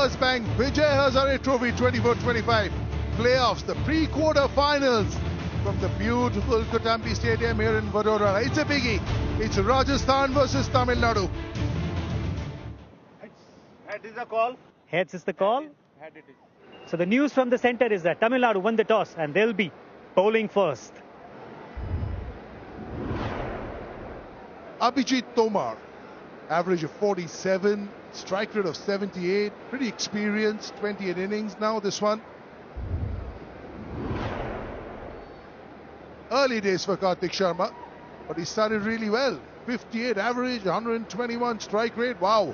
First Bank Vijay Hazare Trophy 24-25 playoffs, the pre-quarter finals from the beautiful Kotambi Stadium here in Vadodara. It's a biggie. It's Rajasthan versus Tamil Nadu. Head is the call. Heads is the call. Head it is. So the news from the center is that Tamil Nadu won the toss and they'll be bowling first. Abhijit Tomar, average of 47, strike rate of 78, pretty experienced, 28 innings now this one. Early days for Karthik Sharma, but he started really well. 58 average, 121 strike rate, wow.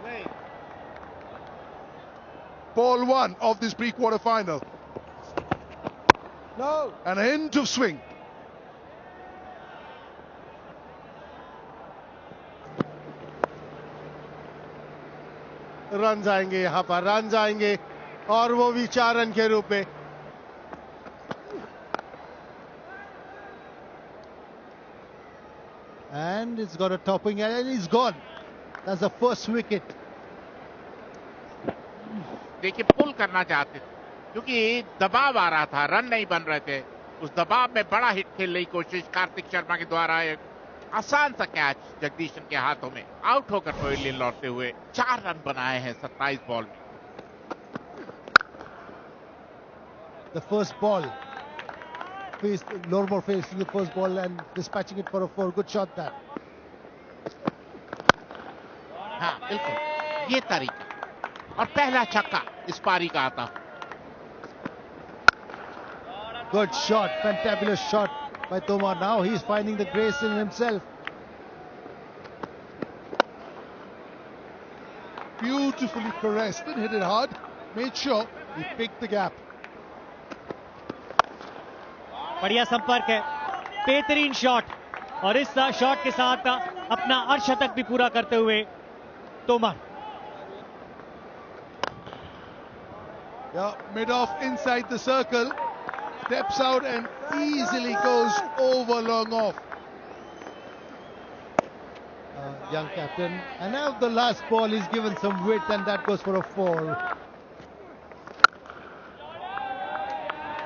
Play. Ball one of this pre-quarter final. No. An end of swing. Run आएंगे यहाँ पर, run आएंगे और वो भी 4 run के रूप में. And it's got a topping and he's gone. That's the first wicket. देखिए पुल करना चाहते थे क्योंकि दबाव आ रहा था, रन नहीं बन रहे थे. उस दबाव में बड़ा हिट खेलने की कोशिश कार्तिक शर्मा के द्वारा. एक आसान सा कैच जगदीशन के हाथों में, आउट होकर पवेलियन लौटते हुए 4 रन बनाए हैं 27 बॉल में. The first ball. Lormor facing the first ball and dispatching it for a 4. Good shot that. हाँ बिल्कुल ये तरीका, और पहला छक्का इस पारी का आता. Good shot, fantabulous shot by Tomar. Now he's finding the grace in himself. Beautifully caressed and hit it hard. Made sure he picked the gap. बढ़िया संपर्क है, बेहतरीन शॉट और इस शॉट के साथ अपना अर्धशतक भी पूरा करते हुए Tomar. Yeah, mid-off inside the circle, steps out and easily goes over long off. Young captain, and now the last ball is given some width and that goes for a 4.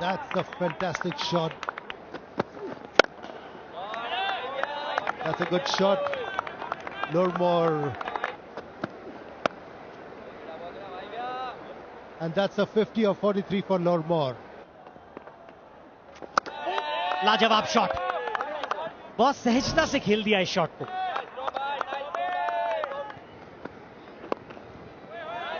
That's a fantastic shot. That's a good shot. Lormor. And that's a 50 or 43 for Lormor. लाजवाब shot, बहुत सहजता से खेल दिया इस shot को.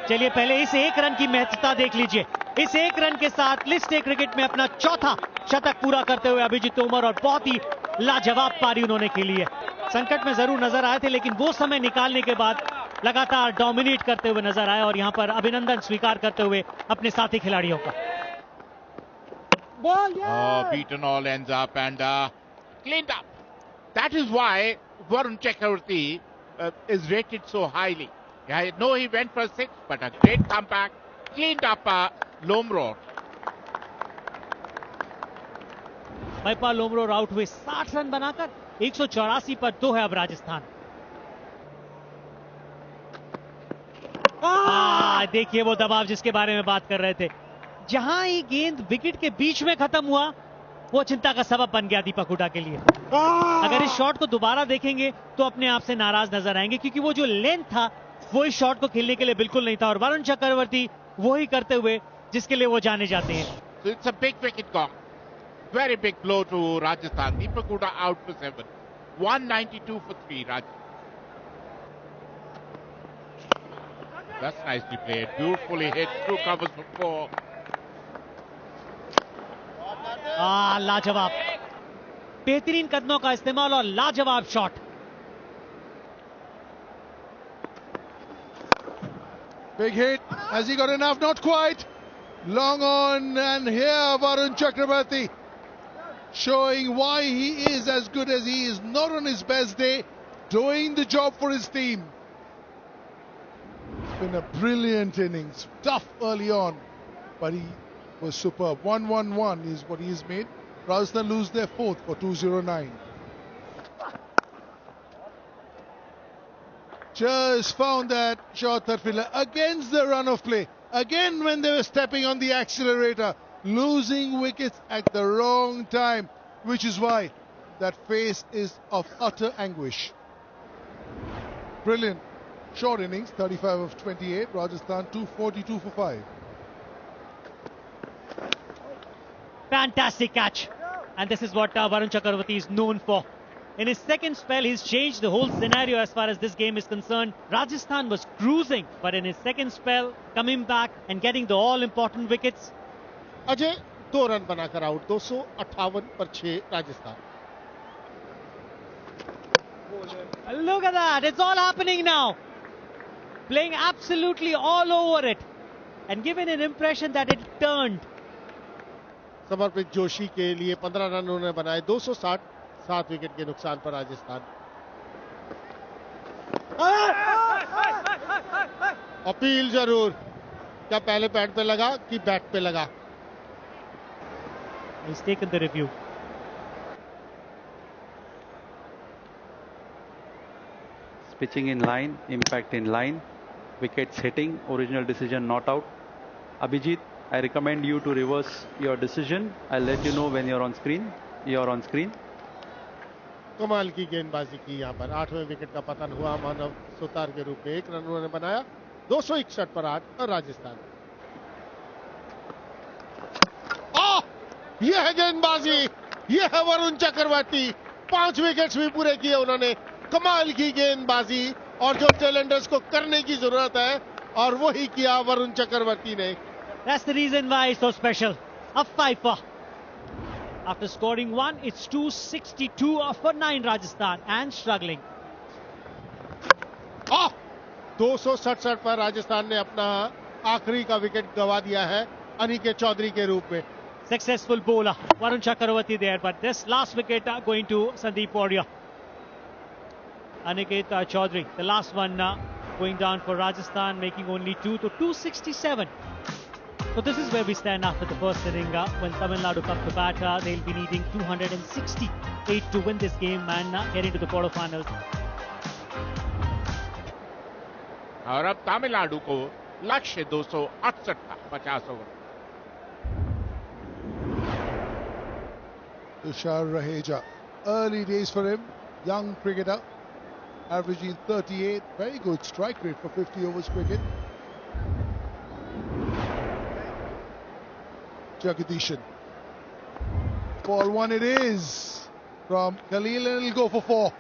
चलिए पहले इस 1 रन की महत्वता देख लीजिए. इस 1 रन के साथ लिस्ट ए क्रिकेट में अपना चौथा शतक पूरा करते हुए अभिजीत तोमर, और बहुत ही लाजवाब पारी उन्होंने खेली है. संकट में जरूर नजर आए थे लेकिन वो समय निकालने के बाद लगातार डोमिनेट करते हुए नजर आए और यहां पर अभिनंदन स्वीकार करते हुए अपने साथी खिलाड़ियों का. Beaten all ends up and cleaned up. That is why Varun Chakravarti is rated so highly. Yeah, no, he went for 6, but a great comeback. Cleaned up Lomror. बैपा लोमरोर आउट हुए 60 रन बनाकर 184 पर 2 है अब राजस्थान. देखिए वो दबाव जिसके बारे में बात कर रहे थे, जहां ही गेंद विकेट के बीच में खत्म हुआ वो चिंता का सबब बन गया दीपक हुडा के लिए. अगर इस शॉट को दोबारा देखेंगे तो अपने आप से नाराज नजर आएंगे क्योंकि वो जो लेंथ था वो इस शॉट को खेलने के लिए बिल्कुल नहीं था, और वरुण चक्रवर्ती वो ही करते हुए जिसके लिए वो जाने जाते हैं. So it's a big wicket gone. Very big blow to Rajasthan. Deepak Huda out for 7. 192 for 3, Rajasthan. That's nicely played. Beautifully hit. Through covers for 4. लाजवाब, बेहतरीन कदमों का इस्तेमाल और लाजवाब shot. Big hit. Has he got enough? Not quite. Long on, and here Varun Chakravarti showing why he is as good as he is. Not on his best day, doing the job for his team. It's been a brilliant innings. Tough early on, but he was superb. 1-1-1 is what he's made. Rajasthan lose their 4th for 209. just found that short third fielder against the run of play. Again, when they were stepping on the accelerator, losing wickets at the wrong time, which is why that face is of utter anguish. Brilliant. Short innings, 35 of 28. Rajasthan 242 for 5. Fantastic catch. And this is what Varun Chakravarti is known for. In his second spell, he's changed the whole scenario as far as this game is concerned. Rajasthan was cruising, but in his second spell, coming back and getting the all-important wickets. Ajay 2 run बनाकर out, 258 पर 6 Rajasthan. Look at that, it's all happening now. Playing absolutely all over it and giving an impression that it turned. समर्पित जोशी के लिए 15 run उन्होंने बनाए, 260, 7 wicket के नुकसान पर राजस्थान. अपील जरूर, क्या पहले पैड पे लगा कि बैट पे लगा? He's taken the review. Pitching in line, impact in line, wickets hitting, original decision not out. Abhijit, I recommend you to reverse your decision. I'll let you know when you're on screen. You're on screen. कमाल की गेंदबाजी की यहाँ पर. 8वें wicket का पतन हुआ मानव सुतार के रूप में. 1 रन उन्होंने बनाया, 261 पर 8 और राजस्थान. यह है गेंदबाजी, यह है वरुण चक्रवर्ती. 5 विकेट्स भी पूरे किए उन्होंने. कमाल की गेंदबाजी और जो चैलेंजर्स को करने की जरूरत है, और वही किया वरुण चक्रवर्ती ने. That's the reason why it's so special. A fifer. After scoring 1, it's 262 for 9 Rajasthan and struggling. 267 पर राजस्थान ने अपना आखिरी का विकेट गवा दिया है अनिकेत चौधरी के रूप में. Successful bowler Varun Chakravarti there, but this last wicket going to Sandeep Warrior. Aniket Chaudhary, the last one going down for Rajasthan, making only 2 to 267. So this is where we stand after the first inning. When Tamil Nadu come to bat, they'll be needing 268 to win this game and get into the quarterfinals. और अब तमिलनाडु को लक्ष्य 268 का 50 over. Tushar Raheja, early days for him, young cricketer, averaging 38, very good strike rate for 50 overs cricket. Jagadeeshan, ball 1 it is from Khalil, and he'll go for 4.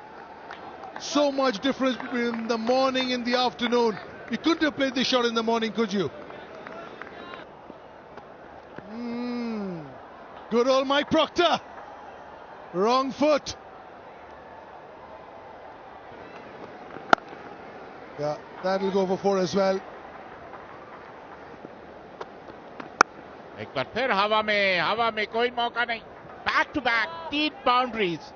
So much difference between the morning and the afternoon. You couldn't have played this shot in the morning, could you? Good old Mike Proctor. Wrong foot. Yeah, that'll go for 4 as well. एक बार फिर हवा में कोई मौका नहीं. Back to back, deep boundaries.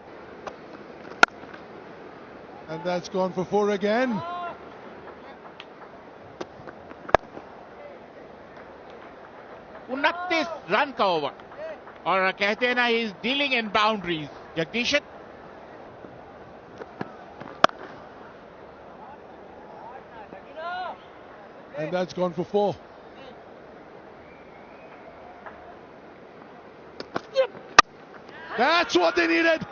And that's gone for 4 again. उनतीस run का over. और कहते हैं ना, he is dealing in boundaries. Jagdeeshan. And that's gone for 4. That's what they needed.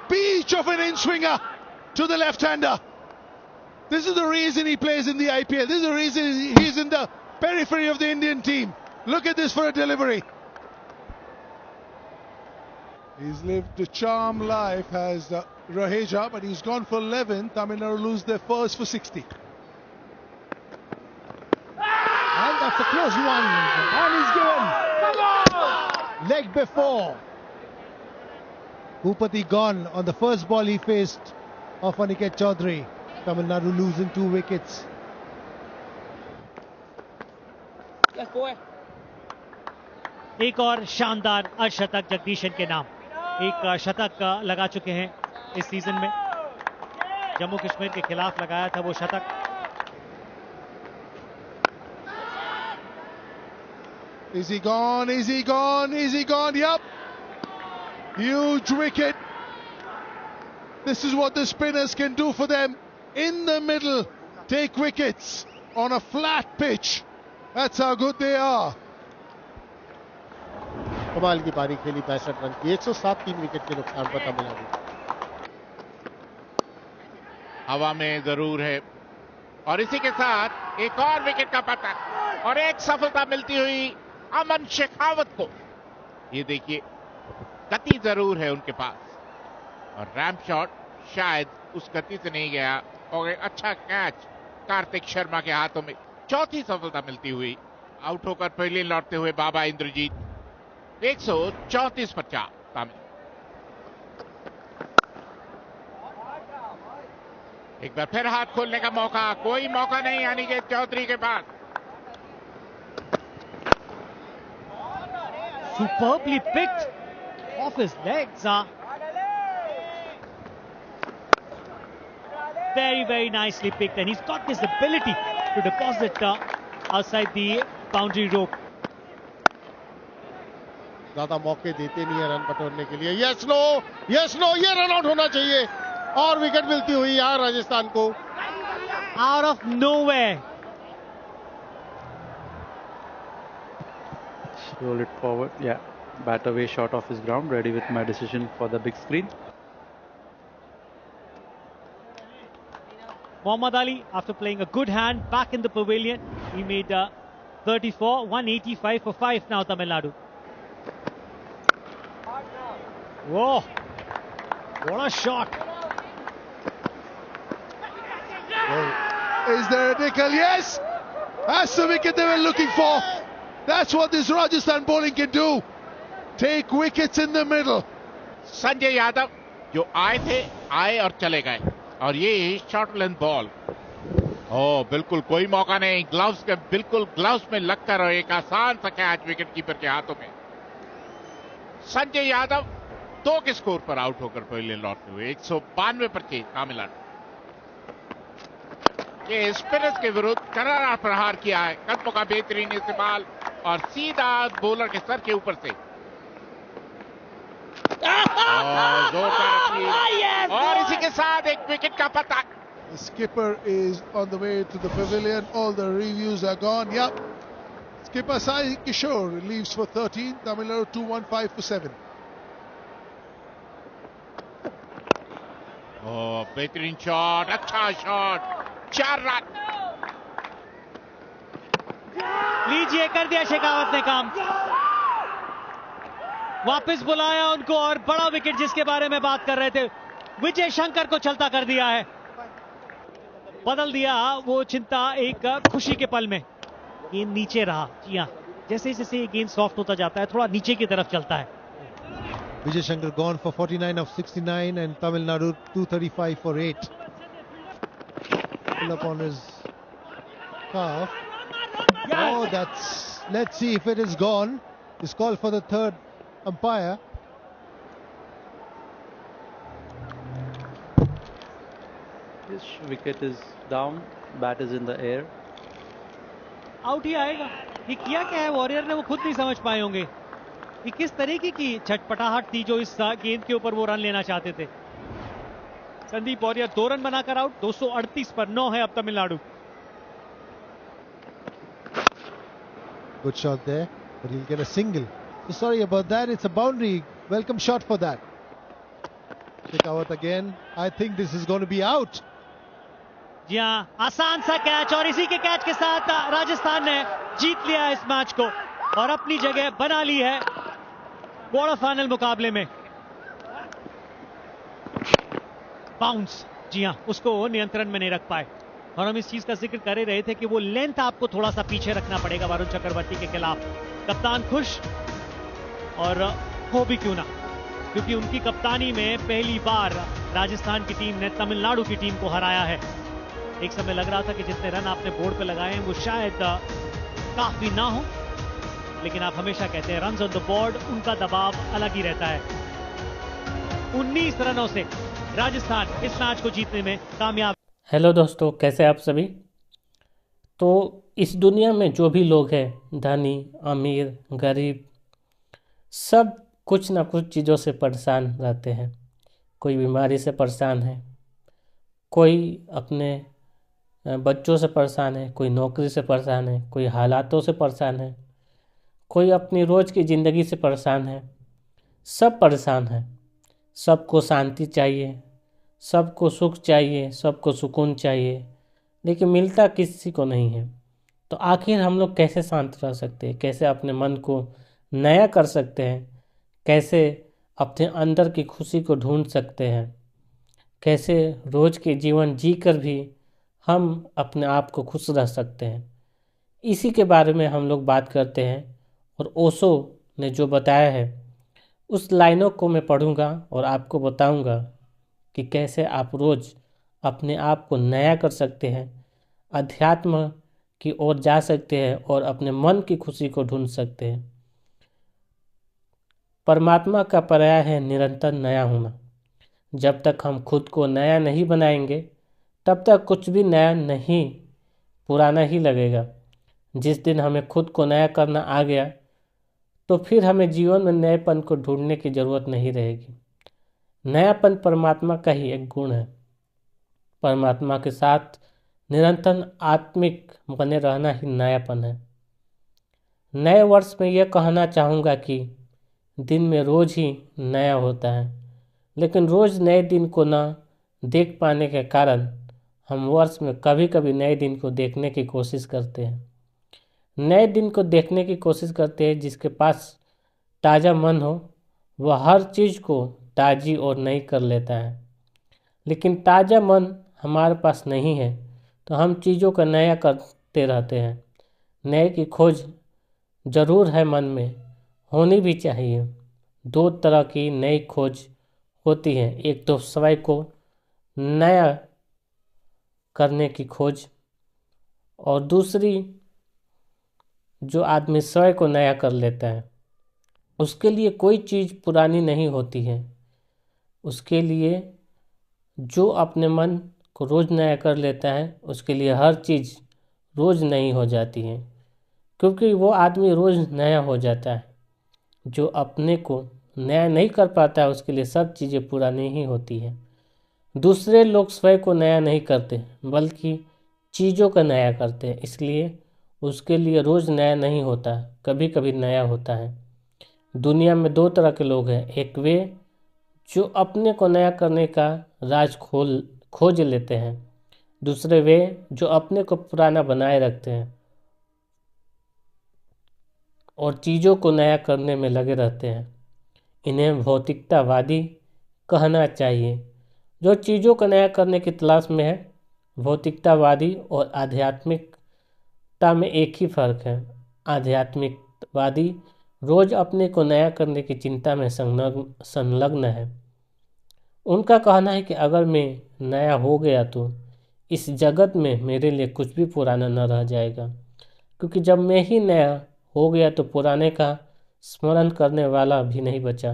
Beach of an in-swinger to the left-hander. This is the reason he plays in the IPL. This is the reason he's in the periphery of the Indian team. Look at this for a delivery. He's lived a charmed life, has Raheja, but he's gone for 11. Tamil Nadu lose their first for 60. And that's a close one. And he's given. Leg before. Bhupati gone on the first ball he faced of Aniket Chaudhary. Tamil Nadu losing 2 wickets. एक और शानदार अर्धशतक जगदीशन के नाम. एक शतक लगा चुके हैं इस सीजन में. जम्मू कश्मीर के खिलाफ लगाया था वो शतक. Is he gone? Is he gone? Is he gone? Yep. Huge wicket. This is what the spinners can do for them in the middle. take wickets on a flat pitch. That's how good they are. कमाल की पारी खेली 65 run की, 107 3 wicket के नुकसान पर तमिलनाडु। हवा में जरूर है और इसी के साथ एक और विकेट का पता और एक सफलता मिलती हुई अमन शेखावत को। ये देखिए, गति जरूर है उनके पास और रैंप शॉट शायद उस गति से नहीं गया और एक अच्छा कैच कार्तिक शर्मा के हाथों में। चौथी सफलता मिलती हुई, आउट होकर पहले लौटते हुए बाबा इंद्रजीत। 134 पर 4 तमिल। एक बार फिर हाथ खोलने का मौका, कोई मौका नहीं अनिकेत चौधरी के पास। Superbly picked off his legs. Very, very nicely picked, and he's got this ability to deposit outside the boundary rope. ज्यादा मौके देते नहीं है रन बटोरने के लिए। यस नो, यस नो, ये रन आउट होना चाहिए और विकेट मिलती हुई यहां राजस्थान को। Out of nowhere. Roll it forward. Yeah. Bat away short off his ground. Ready with my decision for the big screen. Mohammad Ali, after playing a good hand back in the pavilion, he made 34, 185 for 5 now, Tamil Nadu. Whoa, what a shot. Is there a nickel? Yes! That's the wicket they were looking for. That's what this Rajasthan bowling can do. Take wickets in the middle. Sanjay Yadav जो आए और चले गए और ये short length ball. ओ बिल्कुल कोई मौका नहीं, ग्लव्स के बिल्कुल ग्लव्स में लगकर और एक आसान सा कैच विकेट कीपर के हाथों में। संजय यादव 2 के स्कोर पर आउट होकर पहले लौटते हुए 192 पर 6 तमिलनाडु। ये स्पिनर्स के विरुद्ध करारा प्रहार किया है, कदमों का बेहतरीन इस्तेमाल और सीधा बॉलर के सर के ऊपर से जोरदार और इसी के साथ एक विकेट का पता। The skipper is on the way to the pavilion. All the reviews are gone. Yep. Skipper Sai Kishore leaves for 13. Tamil Nadu 215 for 7. बेहतरीन शॉट, अच्छा शॉट, 4 रन। लीजिए, कर दिया शेखावत ने काम, वापस बुलाया उनको और बड़ा विकेट जिसके बारे में बात कर रहे थे विजय शंकर को चलता कर दिया है, बदल दिया वो चिंता एक खुशी के पल में। गेंद नीचे रहा, जी हाँ, जैसे जैसे ये गेंद सॉफ्ट होता जाता है थोड़ा नीचे की तरफ चलता है। Vijay Shankar gone for 49 of 69 and Tamil Nadu 235 for 8. Pull up on his calf. Oh, that's... Let's see if it is gone. It's called for the third umpire. This wicket is down. Bat is in the air. Out ही आएगा। ये किया क्या है warrior ने, वो खुद नहीं समझ पाए होंगे। ये किस तरीके की छटपटाहट थी जो इस गेंद के ऊपर वो रन लेना चाहते थे। संदीप वॉरियर 2 रन बनाकर आउट, 238 पर 9 है अब Tamil Nadu. Good shot there, but he'll get a single. So sorry about that. It's a boundary. Welcome shot for that. Shekhawat again. I think this is going to be out. जी हाँ, आसान सा catch और इसी के catch के साथ राजस्थान ने जीत लिया इस मैच को और अपनी जगह बना ली है क्वार्टर फाइनल मुकाबले में। बाउंस, जी हाँ, उसको नियंत्रण में नहीं रख पाए और हम इस चीज का जिक्र कर ही रहे थे कि वो लेंथ आपको थोड़ा सा पीछे रखना पड़ेगा वरुण चक्रवर्ती के खिलाफ। कप्तान खुश और हो भी क्यों ना, क्योंकि उनकी कप्तानी में पहली बार राजस्थान की टीम ने तमिलनाडु की टीम को हराया है। एक समय लग रहा था कि जितने रन आपने बोर्ड पे लगाए हैं वो शायद काफी ना हो, लेकिन आप हमेशा कहते हैं रन्स ऑन द बोर्ड, उनका दबाव अलग ही रहता है। 19 रनों से राजस्थान इस मैच को जीतने में कामयाब। हेलो दोस्तों, कैसे आप सभी। तो इस दुनिया में जो भी लोग हैं, धनी अमीर गरीब, सब कुछ ना कुछ चीज़ों से परेशान रहते हैं। कोई बीमारी से परेशान है, कोई अपने बच्चों से परेशान है, कोई नौकरी से परेशान है, कोई हालातों से परेशान है, कोई अपनी रोज़ की ज़िंदगी से परेशान है। सब परेशान है। सबको शांति चाहिए, सबको सुख चाहिए, सबको सुकून चाहिए, लेकिन मिलता किसी को नहीं है। तो आखिर हम लोग कैसे शांत रह सकते हैं, कैसे अपने मन को नया कर सकते हैं, कैसे अपने अंदर की खुशी को ढूंढ सकते हैं, कैसे रोज़ के जीवन जी कर भी हम अपने आप को खुश रह सकते हैं, इसी के बारे में हम लोग बात करते हैं। और ओशो ने जो बताया है उस लाइनों को मैं पढ़ूंगा और आपको बताऊंगा कि कैसे आप रोज़ अपने आप को नया कर सकते हैं, अध्यात्म की ओर जा सकते हैं और अपने मन की खुशी को ढूंढ सकते हैं। परमात्मा का पर्याय है निरंतर नया होना। जब तक हम खुद को नया नहीं बनाएंगे तब तक कुछ भी नया नहीं, पुराना ही लगेगा। जिस दिन हमें खुद को नया करना आ गया तो फिर हमें जीवन में नएपन को ढूंढने की ज़रूरत नहीं रहेगी। नयापन परमात्मा का ही एक गुण है। परमात्मा के साथ निरंतर आत्मिक बने रहना ही नयापन है। नए वर्ष में यह कहना चाहूँगा कि दिन में रोज़ ही नया होता है, लेकिन रोज़ नए दिन को न देख पाने के कारण हम वर्ष में कभी कभी नए दिन को देखने की कोशिश करते हैं। नए दिन को देखने की कोशिश करते हैं। जिसके पास ताज़ा मन हो वह हर चीज़ को ताज़ी और नई कर लेता है, लेकिन ताज़ा मन हमारे पास नहीं है तो हम चीज़ों का नया करते रहते हैं। नए की खोज ज़रूर है मन में, होनी भी चाहिए। दो तरह की नई खोज होती है, एक तो स्वयं को नया करने की खोज और दूसरी जो आदमी स्वयं को नया कर लेता है उसके लिए कोई चीज़ पुरानी नहीं होती है। उसके लिए जो अपने मन को रोज़ नया कर लेता है उसके लिए हर चीज़ रोज़ नई हो जाती है, क्योंकि वो आदमी रोज़ नया हो जाता है। जो अपने को नया नहीं कर पाता है उसके लिए सब चीज़ें पुरानी ही होती हैं। दूसरे लोग स्वयं को नया नहीं करते बल्कि चीज़ों का नया करते हैं, इसलिए उसके लिए रोज़ नया नहीं होता, कभी कभी नया होता है। दुनिया में दो तरह के लोग हैं, एक वे जो अपने को नया करने का राज खोज लेते हैं, दूसरे वे जो अपने को पुराना बनाए रखते हैं और चीज़ों को नया करने में लगे रहते हैं। इन्हें भौतिकतावादी कहना चाहिए। जो चीज़ों को नया करने की तलाश में है, भौतिकतावादी और आध्यात्मिकता में एक ही फर्क है। आध्यात्मिकवादी रोज़ अपने को नया करने की चिंता में संलग्न है। उनका कहना है कि अगर मैं नया हो गया तो इस जगत में मेरे लिए कुछ भी पुराना न रह जाएगा, क्योंकि जब मैं ही नया हो गया तो पुराने का स्मरण करने वाला भी नहीं बचा,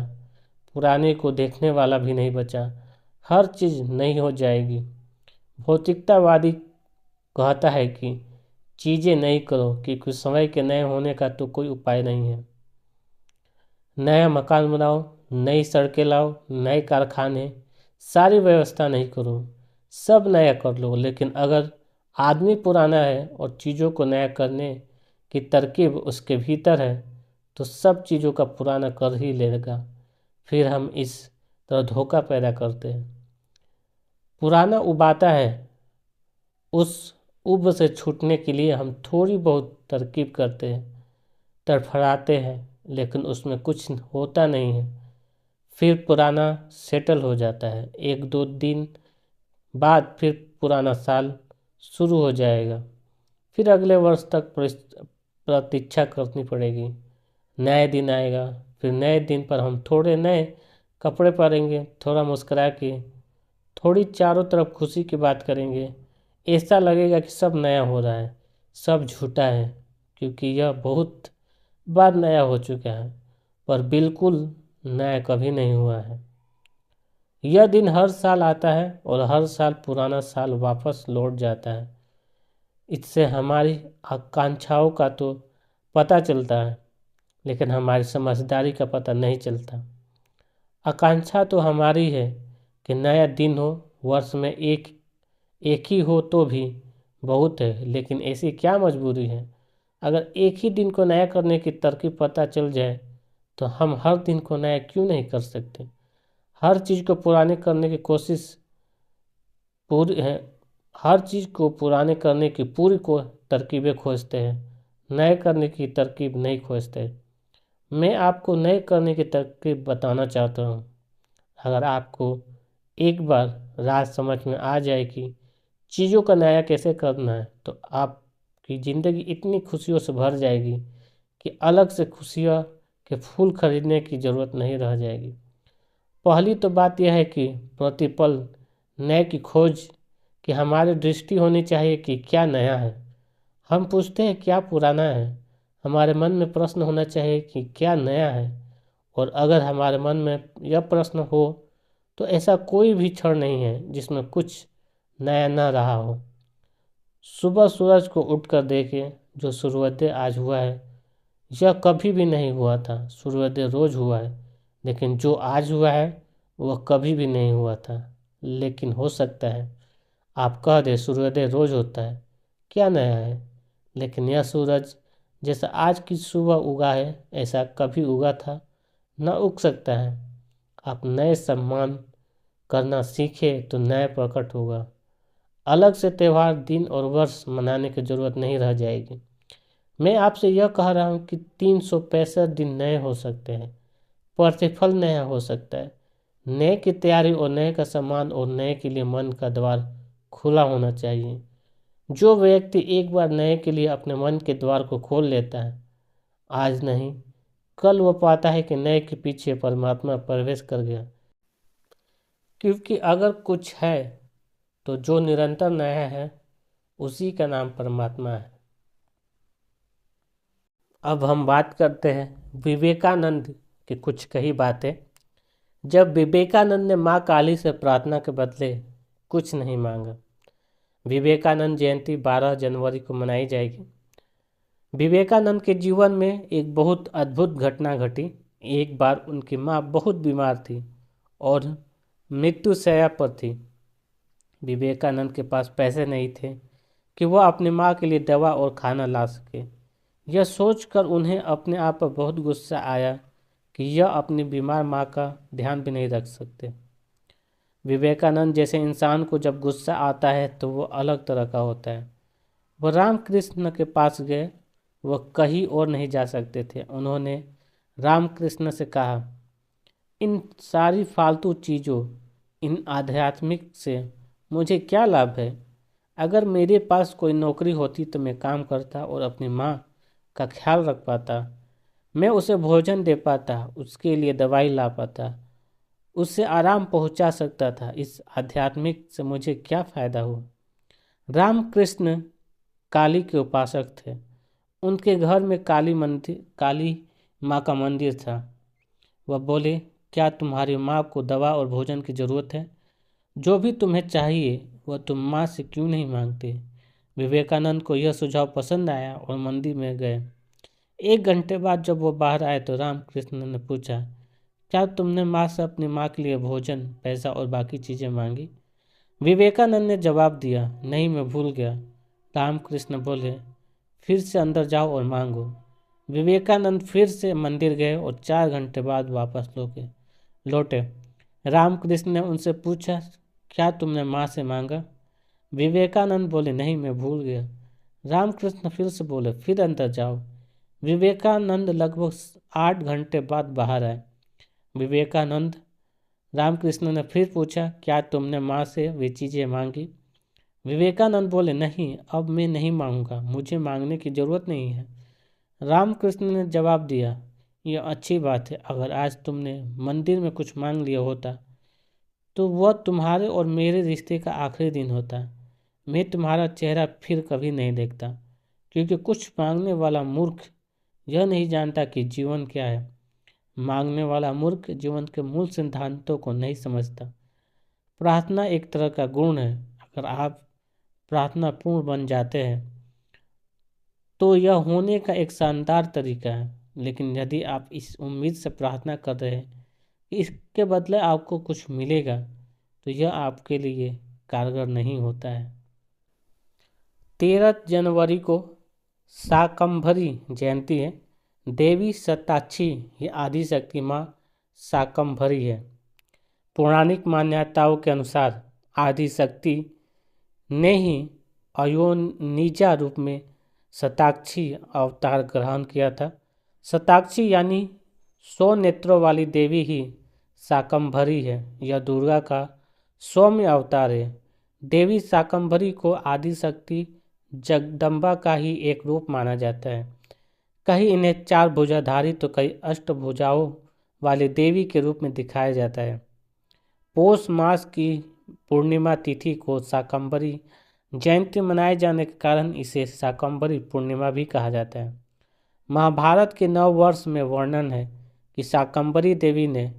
पुराने को देखने वाला भी नहीं बचा, हर चीज़ नई हो जाएगी। भौतिकतावादी कहता है कि चीज़ें नई करो, क्योंकि समय के नए होने का तो कोई उपाय नहीं है। नया मकान बनाओ, नई सड़कें लाओ, नए कारखाने, सारी व्यवस्था नहीं करो, सब नया कर लो, लेकिन अगर आदमी पुराना है और चीज़ों को नया करने की तरकीब उसके भीतर है तो सब चीज़ों का पुराना कर ही लेगा। फिर हम इस तरह धोखा पैदा करते हैं। पुराना उबाता है, उस उब से छूटने के लिए हम थोड़ी बहुत तरकीब करते हैं, तड़फड़ाते हैं, लेकिन उसमें कुछ होता नहीं है। फिर पुराना सेटल हो जाता है। एक दो दिन बाद फिर पुराना साल शुरू हो जाएगा, फिर अगले वर्ष तक प्रतीक्षा करनी पड़ेगी। नए दिन आएगा, फिर नए दिन पर हम थोड़े नए कपड़े पहनेंगे, थोड़ा मुस्कुरा के, थोड़ी चारों तरफ खुशी की बात करेंगे। ऐसा लगेगा कि सब नया हो रहा है, सब झूठा है, क्योंकि यह बहुत बार नया हो चुका है, पर बिल्कुल नया कभी नहीं हुआ है। यह दिन हर साल आता है और हर साल पुराना साल वापस लौट जाता है। इससे हमारी आकांक्षाओं का तो पता चलता है, लेकिन हमारी समझदारी का पता नहीं चलता। आकांक्षा तो हमारी है कि नया दिन हो, वर्ष में एक ही हो तो भी बहुत है, लेकिन ऐसी क्या मजबूरी है? अगर एक ही दिन को नया करने की तरकीब पता चल जाए तो हम हर दिन को नया क्यों नहीं कर सकते? हर चीज़ को पुराने करने की कोशिश पूरी है, हर चीज़ को पुराने करने की पूरी को तरकीबें खोजते हैं, नए करने की तरकीब नहीं खोजते। मैं आपको नए करने की तरकीब बताना चाहता हूँ। अगर आपको एक बार राज समझ में आ जाए कि चीज़ों का नया कैसे करना है तो आपकी ज़िंदगी इतनी खुशियों से भर जाएगी कि अलग से खुशियाँ के फूल खरीदने की ज़रूरत नहीं रह जाएगी। पहली तो बात यह है कि प्रतिपल नए की खोज कि हमारी दृष्टि होनी चाहिए कि क्या नया है। हम पूछते हैं क्या पुराना है। हमारे मन में प्रश्न होना चाहिए कि क्या नया है। और अगर हमारे मन में यह प्रश्न हो तो ऐसा कोई भी क्षण नहीं है जिसमें कुछ नया न रहा हो। सुबह सूरज को उठकर देखें, जो सूर्योदय आज हुआ है यह कभी भी नहीं हुआ था। सूर्योदय रोज हुआ है, लेकिन जो आज हुआ है वह कभी भी नहीं हुआ था। लेकिन हो सकता है आप कह दें सूर्योदय रोज होता है, क्या नया है? लेकिन यह सूरज जैसा आज की सुबह उगा है ऐसा कभी उगा था, न उग सकता है। आप नए सम्मान करना सीखे तो नया प्रकट होगा। अलग से त्यौहार, दिन और वर्ष मनाने की जरूरत नहीं रह जाएगी। मैं आपसे यह कह रहा हूँ कि 365 दिन नए हो सकते हैं। प्रतिफल नया हो सकता है। नए की तैयारी और नए का सम्मान और नए के लिए मन का द्वार खुला होना चाहिए। जो व्यक्ति एक बार नए के लिए अपने मन के द्वार को खोल लेता है, आज नहीं कल वो पाता है कि नए के पीछे परमात्मा प्रवेश कर गया। क्योंकि अगर कुछ है तो जो निरंतर नया है उसी का नाम परमात्मा है। अब हम बात करते हैं विवेकानंद की कुछ कही बातें। जब विवेकानंद ने माँ काली से प्रार्थना के बदले कुछ नहीं मांगा। विवेकानंद जयंती 12 जनवरी को मनाई जाएगी। विवेकानंद के जीवन में एक बहुत अद्भुत घटना घटी। एक बार उनकी माँ बहुत बीमार थी और मृत्युशैया पर थी। विवेकानंद के पास पैसे नहीं थे कि वह अपनी माँ के लिए दवा और खाना ला सके। यह सोचकर उन्हें अपने आप पर बहुत गुस्सा आया कि यह अपनी बीमार माँ का ध्यान भी नहीं रख सकते। विवेकानंद जैसे इंसान को जब गुस्सा आता है तो वो अलग तरह का होता है। वह रामकृष्ण के पास गए। वह कहीं और नहीं जा सकते थे। उन्होंने रामकृष्ण से कहा, इन सारी फालतू चीज़ों, इन आध्यात्मिक से मुझे क्या लाभ है? अगर मेरे पास कोई नौकरी होती तो मैं काम करता और अपनी माँ का ख्याल रख पाता। मैं उसे भोजन दे पाता, उसके लिए दवाई ला पाता, उससे आराम पहुंचा सकता था। इस आध्यात्मिक से मुझे क्या फ़ायदा हुआ? रामकृष्ण काली के उपासक थे। उनके घर में काली माँ का मंदिर था। वह बोले, क्या तुम्हारी माँ को दवा और भोजन की ज़रूरत है? जो भी तुम्हें चाहिए वह तुम माँ से क्यों नहीं मांगते? विवेकानंद को यह सुझाव पसंद आया और मंदिर में गए। 1 घंटे बाद जब वो बाहर आए तो रामकृष्ण ने पूछा, क्या तुमने माँ से अपनी माँ के लिए भोजन, पैसा और बाकी चीज़ें मांगी? विवेकानंद ने जवाब दिया, नहीं, मैं भूल गया। रामकृष्ण बोले, फिर से अंदर जाओ और मांगो। विवेकानंद फिर से मंदिर गए और 4 घंटे बाद वापस लौटे। रामकृष्ण ने उनसे पूछा, क्या तुमने माँ से मांगा? विवेकानंद बोले, नहीं, मैं भूल गया। रामकृष्ण फिर से बोले, फिर अंदर जाओ। विवेकानंद लगभग 8 घंटे बाद बाहर आए। विवेकानंद रामकृष्ण ने फिर पूछा, क्या तुमने माँ से वे चीज़ें मांगी? विवेकानंद बोले, नहीं, अब मैं नहीं मांगूंगा, मुझे मांगने की ज़रूरत नहीं है। रामकृष्ण ने जवाब दिया, यह अच्छी बात है। अगर आज तुमने मंदिर में कुछ मांग लिया होता तो वह तुम्हारे और मेरे रिश्ते का आखिरी दिन होता। मैं तुम्हारा चेहरा फिर कभी नहीं देखता, क्योंकि कुछ मांगने वाला मूर्ख यह नहीं जानता कि जीवन क्या है। मांगने वाला मूर्ख जीवन के मूल सिद्धांतों को नहीं समझता। प्रार्थना एक तरह का गुण है। अगर आप प्रार्थना पूर्ण बन जाते हैं तो यह होने का एक शानदार तरीका है। लेकिन यदि आप इस उम्मीद से प्रार्थना कर रहे हैं कि इसके बदले आपको कुछ मिलेगा तो यह आपके लिए कारगर नहीं होता है। 13 जनवरी को शाकंभरी जयंती है। देवी शताक्षी ये आदिशक्ति माँ शाकंभरी है। पौराणिक मान्यताओं के अनुसार आदिशक्ति ने ही अयोनिजा रूप में शताक्षी अवतार ग्रहण किया था। शताक्षी यानी 100 नेत्रों वाली देवी ही शाकंभरी है। यह दुर्गा का सौम्य अवतार है। देवी शाकंभरी को आदिशक्ति जगदम्बा का ही एक रूप माना जाता है। कहीं इन्हें 4 भुजाधारी तो कई अष्टभुजाओं वाली देवी के रूप में दिखाया जाता है। पौष मास की पूर्णिमा तिथि को शाकंभरी जयंती मनाए जाने के कारण इसे शाकंभरी पूर्णिमा भी कहा जाता है। महाभारत के 9 वर्ष में वर्णन है कि शाकंभरी देवी ने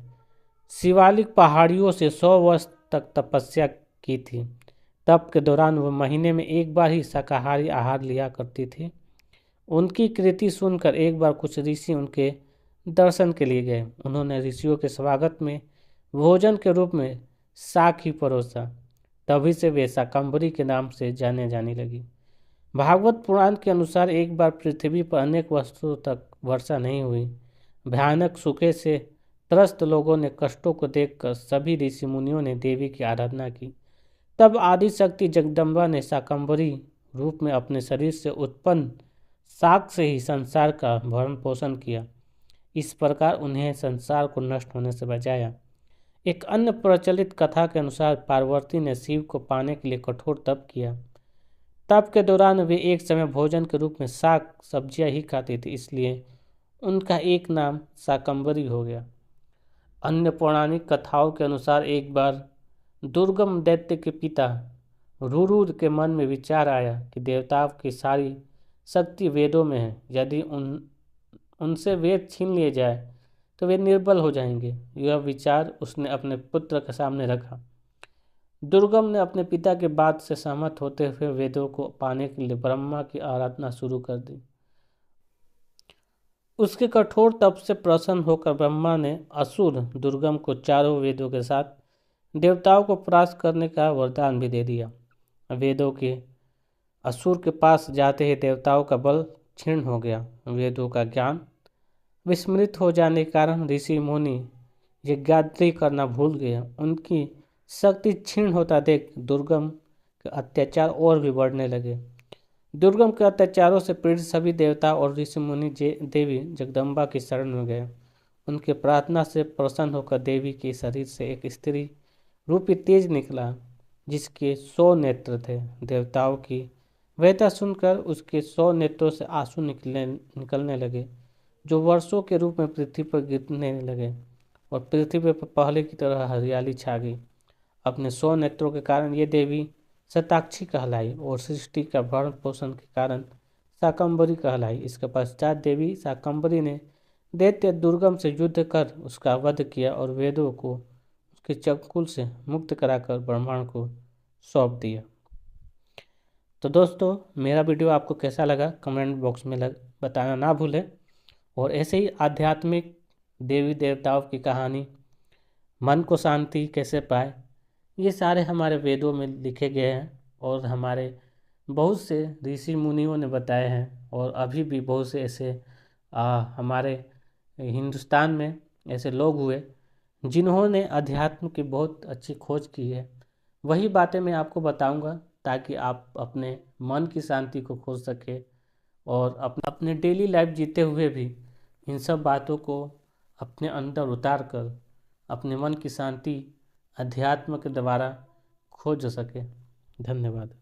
शिवालिक पहाड़ियों से 100 वर्ष तक तपस्या की थी। तप के दौरान वह महीने में एक बार ही शाकाहारी आहार लिया करती थी। उनकी कृति सुनकर एक बार कुछ ऋषि उनके दर्शन के लिए गए। उन्होंने ऋषियों के स्वागत में भोजन के रूप में शाक ही परोसा। तभी से वे शाकंभरी के नाम से जाने लगी। भागवत पुराण के अनुसार एक बार पृथ्वी पर अनेक वर्षों तक वर्षा नहीं हुई। भयानक सूखे से त्रस्त लोगों ने कष्टों को देखकर सभी ऋषि मुनियों ने देवी की आराधना की। तब आदिशक्ति जगदम्बा ने शाकंभरी रूप में अपने शरीर से उत्पन्न शाक से ही संसार का भरण पोषण किया। इस प्रकार उन्हें संसार को नष्ट होने से बचाया। एक अन्य प्रचलित कथा के अनुसार पार्वती ने शिव को पाने के लिए कठोर तप किया। तप के दौरान वे एक समय भोजन के रूप में शाक सब्जियां ही खाती थी, इसलिए उनका एक नाम शाकंभरी हो गया। अन्य पौराणिक कथाओं के अनुसार एक बार दुर्गम दैत्य के पिता रुरुद के मन में विचार आया कि देवताओं की सारी शक्ति वेदों में है। यदि उनसे वेद छीन लिए जाए तो वे निर्बल हो जाएंगे। यह विचार उसने अपने पुत्र के सामने रखा। दुर्गम ने अपने पिता के बात से सहमत होते हुए वेदों को पाने के लिए ब्रह्मा की आराधना शुरू कर दी। उसके कठोर तप से प्रसन्न होकर ब्रह्मा ने असुर दुर्गम को चारों वेदों के साथ देवताओं को परास्त करने का वरदान भी दे दिया। वेदों के असुर के पास जाते ही देवताओं का बल क्षीण हो गया। वेदों का ज्ञान विस्मृत हो जाने के कारण ऋषि मुनि यज्ञाद्री करना भूल गए। उनकी शक्ति क्षीण होता देख दुर्गम के अत्याचार और भी बढ़ने लगे। दुर्गम के अत्याचारों से पीड़ित सभी देवता और ऋषि मुनि देवी जगदम्बा की शरण में गए। उनके प्रार्थना से प्रसन्न होकर देवी के शरीर से एक स्त्री रूपी तेज निकला जिसके 100 नेत्र थे। देवताओं की व्यथा सुनकर उसके 100 नेत्रों से आंसू निकलने लगे, जो वर्षों के रूप में पृथ्वी पर गिरने लगे और पृथ्वी पर पहले की तरह हरियाली छा गई। अपने 100 नेत्रों के कारण ये देवी शताक्षी कहलाई और सृष्टि का भरण पोषण के कारण शाकंभरी कहलाई। इसके पश्चात देवी शाकंभरी ने दैत्य दुर्गम से युद्ध कर उसका वध किया और वेदों को उसके चंगुल से मुक्त कराकर ब्रह्मांड को सौंप दिया। तो दोस्तों, मेरा वीडियो आपको कैसा लगा कमेंट बॉक्स में बताना ना भूलें। और ऐसे ही आध्यात्मिक देवी देवताओं की कहानी, मन को शांति कैसे पाए, ये सारे हमारे वेदों में लिखे गए हैं और हमारे बहुत से ऋषि मुनियों ने बताए हैं। और अभी भी बहुत से ऐसे हमारे हिंदुस्तान में ऐसे लोग हुए जिन्होंने अध्यात्म की बहुत अच्छी खोज की है। वही बातें मैं आपको बताऊंगा ताकि आप अपने मन की शांति को खोज सके और अपने डेली लाइफ जीते हुए भी इन सब बातों को अपने अंदर उतार कर अपने मन की शांति अध्यात्म के द्वारा खोज सके। धन्यवाद।